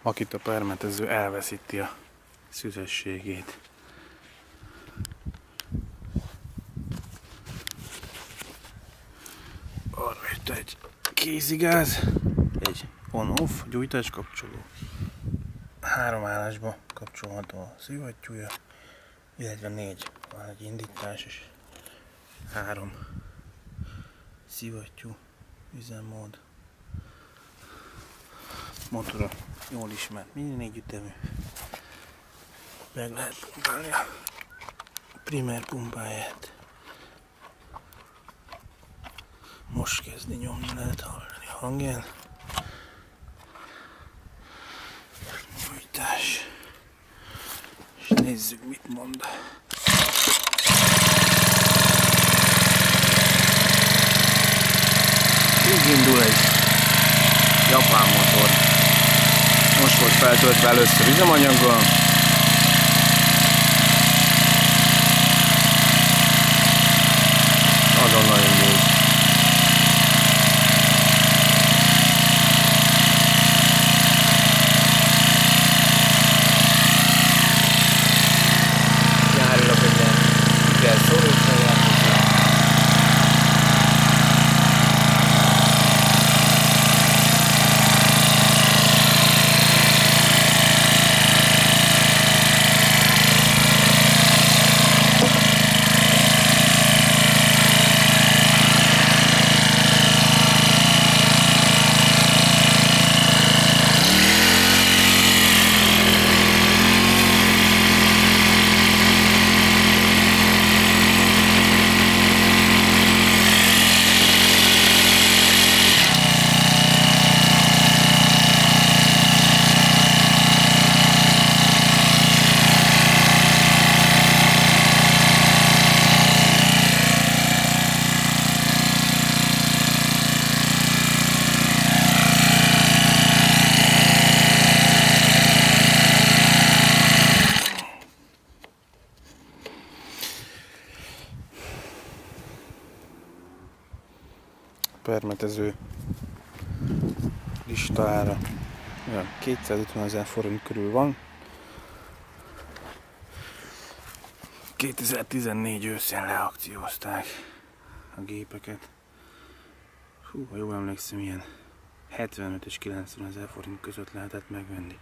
Makita permetező elveszíti a szüzességét. Arra itt egy kézigáz, egy on-off gyújtás kapcsoló, 3 állásba kapcsolható a szivattyúja, illetve 4 van egy indítás és 3 szivattyú üzemmód. Motora jól ismert mini 4 ütemű. Meg lehet pumpálni a primer pumpáját. Most kezdi nyomni, lehet hallani a hangján. Nyújtás. És nézzük, mit mond. Így indul egy japán motor. Most volt feltöltve először üzemanyaggal. Azonnal indul. Gyárilag egy ilyen kell szólócsal játszik. Permetező listára olyan 250 000 forint körül van. 2014 őszén leakciózták a gépeket. Hú, ha jól emlékszem, ilyen 75 és 90 000 forint között lehetett megvenni.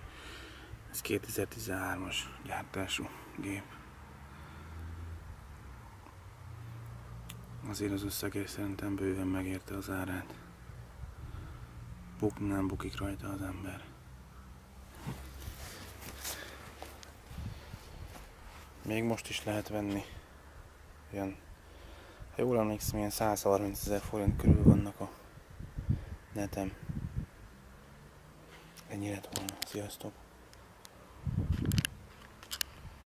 Ez 2013-as gyártású gép. Azért az összegért szerintem bőven megérte az árát. Nem bukik rajta az ember. Még most is lehet venni. Ilyen, ha jól emlékszem, ilyen 130 000 forint körül vannak a neten. Ennyi lett volna. Sziasztok!